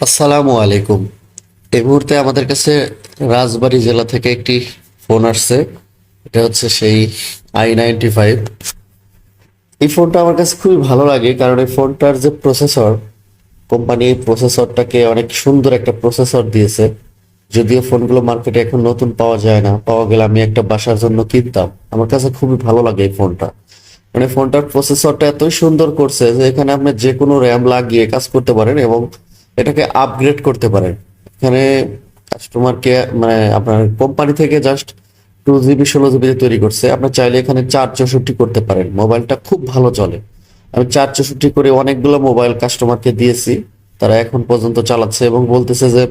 আসসালামু আলাইকুম। এই মুহূর্তে আমাদের কাছে রাজবাড়ী জেলা থেকে একটি ফোন আসছে। এটা হচ্ছে সেই i95। এই ফোনটা আমার কাছে খুবই ভালো লাগে, কারণ এই ফোনটার যে প্রসেসর, কোম্পানি এই প্রসেসরটাকে অনেক সুন্দর একটা প্রসেসর দিয়েছে। যদিও ফোনগুলো মার্কেটে এখন নতুন পাওয়া যায় না, পাওয়া গেলে আমি একটা বাসার জন্য কিনতাম। আমার কাছে খুবই ভালো লাগে এই ফোনটা। মানে ফোনটার প্রসেসরটা এতই সুন্দর করছে যে এখানে আপনি যে কোনো র্যাম লাগিয়ে কাজ করতে পারেন এবং এটাকে আপগ্রেড করতে পারেন। এখানে কাস্টমারকে মানে আপনার কোম্পানি থেকে জাস্ট 2 GB 16 GB তৈরি করছে। আপনি চাইলে এখানে 464 করতে পারেন, মোবাইলটা খুব ভালো চলে। আমি 464 করে অনেকগুলো মোবাইল কাস্টমারকে দিয়েছি, তারা এখন পর্যন্ত চালাচ্ছে এবং বলতেছে যে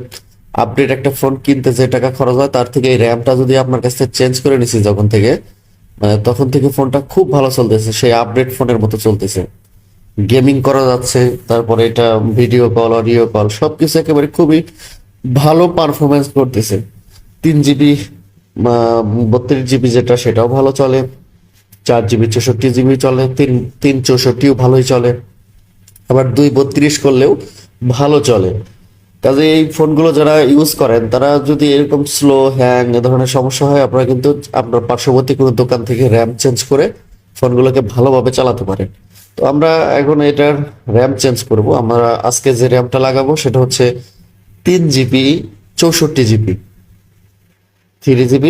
আপডেট একটা ফোন কিনতে যে টাকা খরচ হয় তার থেকে এই র্যামটা যদি আপনার কাছ থেকে চেঞ্জ করে নিছি যখন থেকে, মানে তখন থেকে ফোনটা খুব ভালো চলতেছে, সেই আপডেট ফোনের মতো চলতেছে। গেমিং করা যাচ্ছে, তারপরে এটা ভিডিও কল, অডিও কল সবকিছু একেবারে খুবই ভালো পারফরমেন্স করতেছে। 3 GB 32 GB যেটা সেটাও ভালো চলে, 4 GB 64 GB চলে, তিন তিন 64ও ভালোই চলে, আবার 2 32 করলেও ভালো চলে। কাজে এই ফোনগুলো যারা ইউজ করেন তারা যদি এরকম স্লো হ্যাং এ ধরনের সমস্যা হয়, আপনারা কিন্তু আপনার পার্শ্ববর্তী কোনো দোকান থেকে র্যাম চেঞ্জ করে ফোনগুলোকে ভালোভাবে চালাতে পারেন। তো আমরা এখন এটার র্যাম চেঞ্জ করব। আমরা আজকে যে র্যামটা লাগাবো সেটা হচ্ছে 3 GB 64 GB, 3 GB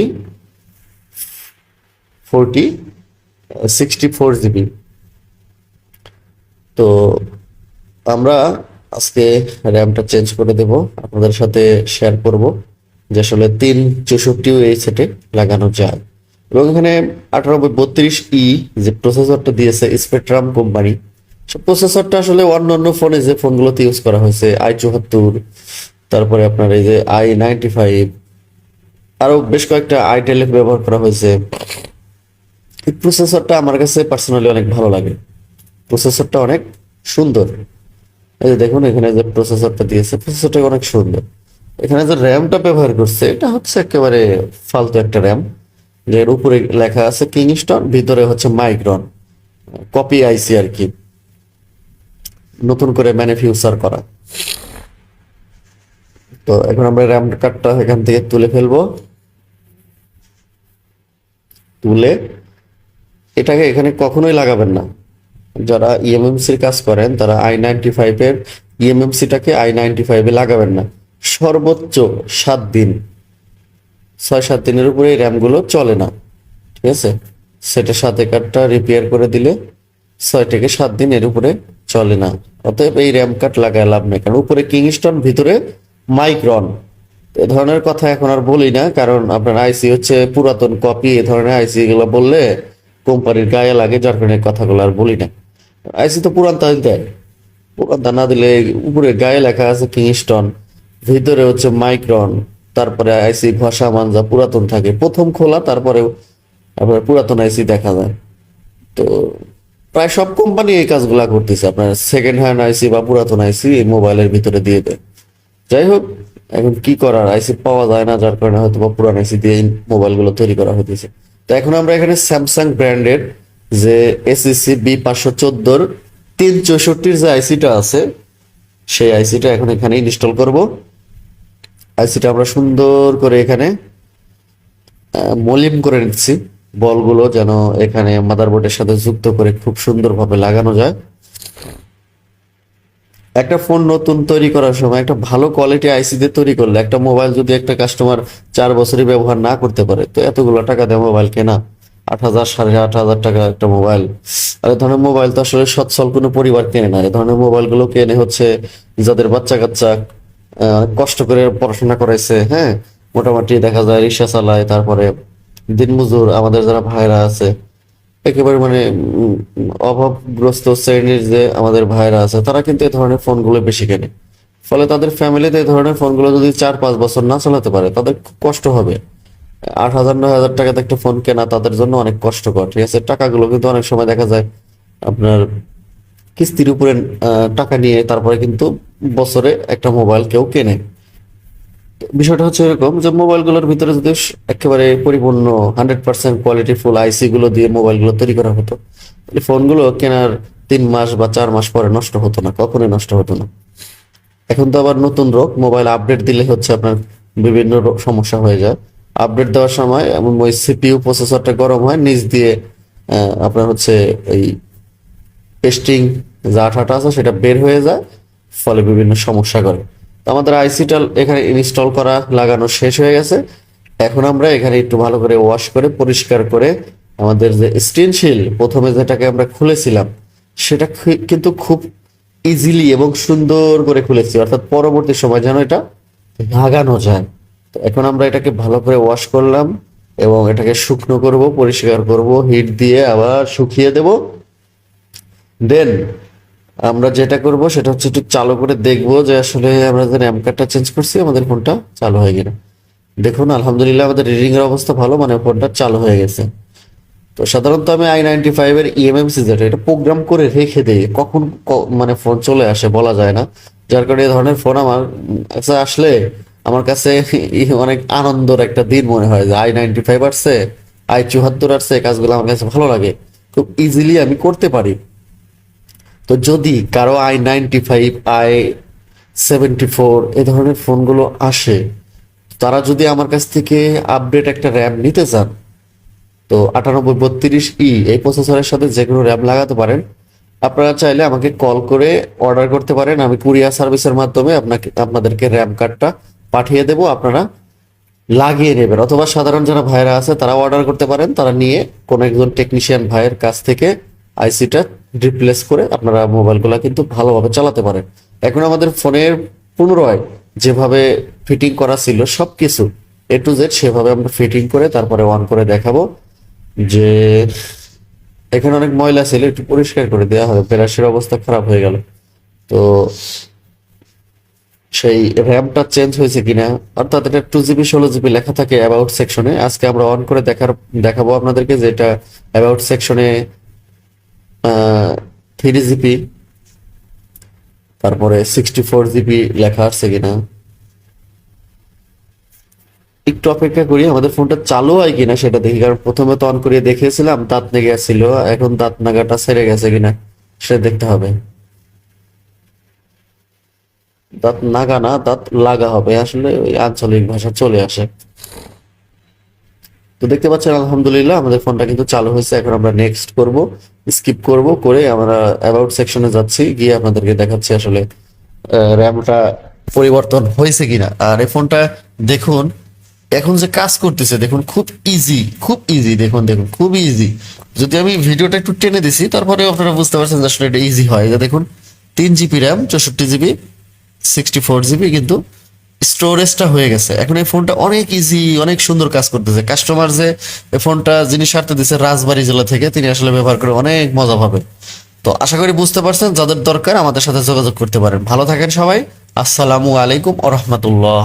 64 GB। তো আমরা আজকে র্যামটা চেঞ্জ করে দেব, আপনাদের সাথে শেয়ার করব যে আসলে 364 এই সেটে লাগানো যায়। এবং এখানে 9832E যে প্রসেসরটা দিয়েছে স্পেকট্রাম কোম্পানি, সে প্রসেসরটা আসলে অন্যান্য ফোনে যে ফোনগুলোতে ইউজ করা হয়েছে i74, তারপরে আপনার এই যে i95, আরো বেশ কয়েকটা i10 ব্যবহার করা হয়েছে। এই প্রসেসরটা আমার কাছে পার্সোনালি অনেক ভালো লাগে, প্রসেসরটা অনেক সুন্দর। এই যে দেখুন এখানে যে প্রসেসরটা দিয়েছে, প্রসেসরটা অনেক সুন্দর। এখানে যে র্যামটা ব্যবহার করছে এটা হচ্ছে একেবারে ফালতু একটা র্যাম, যে এর উপরে লেখা আছে কিংস্টন, ভিতরে হচ্ছে মাইক্রন, কপি আইসি আর কি, নতুন করে ম্যানুফ্যাকচার করা। তো এখন আমরা র্যাম কার্ডটা এখান থেকে তুলে ফেলবো, তুলে এটাকে এখানে কখনোই লাগাবেন না। যারা ইএমএমসির কাজ করেন তারা i95 এর ইএমএমসিটাকে i95 এ লাগাবেন না। সর্বোচ্চ 7 দিন, 6-7 দিনের উপরে এই র্যামগুলো চলে না, ঠিক আছে? সেটা সাথে কার্ডটা রিপেয়ার করে দিলে 6 থেকে 7 দিন এর উপরে চলে না। অতএব এই র্যাম কার্ড লাগায় লাভ নেই, কারণ উপরে কিংস্টন, ভিতরে মাইক্রন। এ ধরনের কথা এখন আর বলি না, কারণ আপনার আইসি হচ্ছে পুরাতন কপি। এ ধরনের আইসি গুলো বললে কোম্পানির গায়ে লাগে, যার কারণে কথাগুলো আর বলি না। আইসি তো পুরানটা দেয়, পুরানটা না দিলে উপরে গায়ে লেখা আছে কিংস্টন, ভিতরে হচ্ছে মাইক্রন, তারপরে আইসি ঘষা মানজা পুরাতন থাকে, প্রথম খোলা তারপরে আপনার পুরাতন আইসি দেখা যায়। তো প্রায় সব কোম্পানি এই কাজগুলা করতেছে, আপনার সেকেন্ড হ্যান্ড আইসি বা পুরাতন আইসি এই মোবাইলের ভিতরে দিয়ে দেয়। যাই হোক, এখন কি করার, আইসি পাওয়া যায় না, যার কারণে হয়তো বা পুরান আইসি দিয়ে মোবাইলগুলো তৈরি করা হতেছে। তো এখন আমরা এখানে স্যামসাং ব্র্যান্ডের যে এসিসি B514 364 যে আইসিটা আছে, সেই আইসিটা এখন এখানে ইনস্টল করব। আইসিটা আমরা সুন্দর করে এখানে মলিম করে নিচ্ছি, বলগুলো যেন এখানে মাদারবোর্ডের সাথে যুক্ত করে খুব সুন্দরভাবে লাগানো যায়। একটা ফোন নতুন তৈরি করার সময় একটা ভালো কোয়ালিটি আইসি দিয়ে তৈরি করলে, একটা মোবাইল যদি একটা কাস্টমার 4 বছরই ব্যবহার না করতে পারে, তো এতগুলো টাকা দিয়ে মোবাইল কেনা, 8,000 8,500 টাকা একটা মোবাইল। আর এই ধরনের মোবাইল তো আসলে সচ্ছল কোনো পরিবার কেনে না। এই ধরনের মোবাইল গুলো কেনে হচ্ছে যাদের বাচ্চা কাচ্চা কষ্ট করে পড়াশোনা করাইছে, হ্যাঁ, মোটামুটি দেখা যায় রিক্সা চালায়, তারপরে দিনমজুর আমাদের যারা ভাইরা আছে, একেবারে মানে অভাবগ্রস্ত শ্রেণীর যে আমাদের ভাইরা আছে, তারা কিন্তু এই ধরনের ফোনগুলো বেশি কেনে। ফলে তাদের ফ্যামিলিতে এই ধরনের ফোনগুলো যদি 4-5 বছর না চালাতে পারে তাদের খুব কষ্ট হবে। 8,000 9,000 টাকাতে একটা ফোন কেনা তাদের জন্য অনেক কষ্টকর, ঠিক আছে? টাকাগুলো কিন্তু অনেক সময় দেখা যায় আপনার কিস্তির উপরে টাকা নিয়ে তারপরে কিন্তু বছরে একটা মোবাইল কেউ কেনে। বিষয়টা হচ্ছে এরকম যে মোবাইলগুলোর ভিতরে যদি একেবারে পরিপূর্ণ 100% কোয়ালিটি ফুল আইসি গুলো দিয়ে মোবাইলগুলো তৈরি করা হতো, তাহলে ফোনগুলো কেনার 3 মাস বা 4 মাস পরে নষ্ট হতো না, কখনোই নষ্ট হতো না। এখন তো আবার নতুন রোগ, মোবাইল আপডেট দিলে হচ্ছে আপনার বিভিন্ন সমস্যা হয়ে যায়। আপডেট দেওয়ার সময় এমন ওই সিপিইউ প্রসেসরটা গরম হয়, নিচ দিয়ে আপনার হচ্ছে এই টেস্টিং যে আঠাটা আছে সেটা বের হয়ে যায়, ফলে বিভিন্ন সমস্যা করে। তো আমাদের আইসিটা এখানে ইনস্টল করা লাগানো শেষ হয়ে গেছে। এখন আমরা এখানে একটু ভালো করে ওয়াশ করে পরিষ্কার করে আমাদের যে স্টেনশিল প্রথমে যেটাকে আমরা খুলেছিলাম সেটা কিন্তু খুব ইজিলি এবং সুন্দর করে খুলেছি, অর্থাৎ পরবর্তী সময় যেন এটা লাগানো যায়। তো এখন আমরা এটাকে ভালো করে ওয়াশ করলাম এবং এটাকে শুকনো করব, পরিষ্কার করব, হিট দিয়ে আবার শুকিয়ে দেব। দেন আমরা যেটা করব সেটা হচ্ছে একটু চালু করে দেখব যে আসলে আমরা যে র্যাম কার্ডটা চেঞ্জ করছি আমাদের ফোনটা চালু হয়ে কিনা। দেখুন আলহামদুলিল্লাহ আমাদের রিডিং এর অবস্থা ভালো, মানে ফোনটা চালু হয়ে গেছে। তো সাধারণত আমি i95 এর ইএমএমসি যেটা এটা প্রোগ্রাম করে রেখে দেই, কখন মানে ফোন চলে আসে বলা যায় না। যার কারণে এই ধরনের ফোন আমার কাছে আসলে আমার কাছে অনেক আনন্দের একটা দিন মনে হয় যে i95 আসছে, i74 আসছে, এই কাজগুলো আমার কাছে ভালো লাগে, খুব ইজিলি আমি করতে পারি। তো যদি কারো i95 i74 এই ধরনের ফোনগুলো আসে, তারা যদি আমার কাছ থেকে আপডেট একটা র্যাম নিতে চান, তো 9832E এই প্রসেসরের সাথে যে কোনো র্যাম লাগাতে পারেন। আপনারা চাইলে আমাকে কল করে অর্ডার করতে পারেন, আমি কুরিয়ার সার্ভিসের মাধ্যমে আপনাদেরকে র্যাম কার্ডটা পাঠিয়ে দেব, আপনারা লাগিয়ে নেবেন। অথবা সাধারণ যারা ভাইরা আছে তারা অর্ডার করতে পারেন, তারা নিয়ে কোনো একজন টেকনিশিয়ান ভাইয়ের কাছ থেকে আইসিটা রিপ্লেস করে আপনারা মোবাইলগুলো কিন্তু ভালোভাবে চালাতে পারেন। এখন আমাদের ফোনের পুনরায় যেভাবে ফিটিং করা ছিল সবকিছু A to Z সেভাবে আমরা ফিটিং করে তারপরে অন করে দেখাবো। যে এখানে অনেক ময়লা ছিল, একটু পরিষ্কার করে দেওয়া হবে, ব্রাশের অবস্থা খারাপ হয়ে গেল। তো সেই র্যামটা চেঞ্জ হয়েছে কিনা, অর্থাৎ এটা 2GB 16GB লেখা থাকে অ্যাবাউট সেকশনে। আজকে আমরা অন করে দেখাবো আপনাদেরকে যে এটা অ্যাবাউট সেকশনে 3GB তারপরে 64GB লেখা আসছে কিনা। একটু অপেক্ষা করি আমাদের ফোনটা চালু হয় কিনা সেটা দেখি, কারণ প্রথমে তো অন করিয়ে দেখিয়েছিলাম দাঁত নেগে গেছিল, এখন দাঁত নাগাটা সেরে গেছে কিনা সেটা দেখতে হবে। দাঁত নাগা না, দাঁত লাগা হবে, আসলে ওই আঞ্চলিক ভাষা চলে আসে। তো দেখতে পাচ্ছেন আলহামদুলিল্লাহ আমাদের ফোনটা কিন্তু চালু হয়েছে। এখন আমরা নেক্সট করব, স্কিপ করব, করে আমরা অ্যাবাউট সেকশনে যাচ্ছি, গিয়ে আপনাদেরকে দেখাচ্ছি আসলে র্যামটা পরিবর্তন হয়েছে কিনা। আর এই ফোনটা দেখুন এখন যে কাজ করতেছে, দেখুন খুব ইজি, খুব ইজি, দেখুন দেখুন খুব ইজি। যদি আমি ভিডিওটা একটু টেনে দিছি তারপরে আপনারা বুঝতে পারছেন যে আসলে এটা ইজি হয়। যে দেখুন 3GB র্যাম, 64GB, 64GB কিন্তু স্টোরেজটা হয়ে গেছে। এখন এই ফোনটা অনেক ইজি, অনেক সুন্দর কাজ করতেছে। কাস্টমার যে এই ফোনটা যিনি সারতে দিচ্ছে রাজবাড়ী জেলা থেকে, তিনি আসলে ব্যবহার করে অনেক মজা পাবে। তো আশা করি বুঝতে পারছেন, যাদের দরকার আমাদের সাথে যোগাযোগ করতে পারেন। ভালো থাকেন সবাই, আসসালামু আলাইকুম ওয়া রাহমাতুল্লাহ।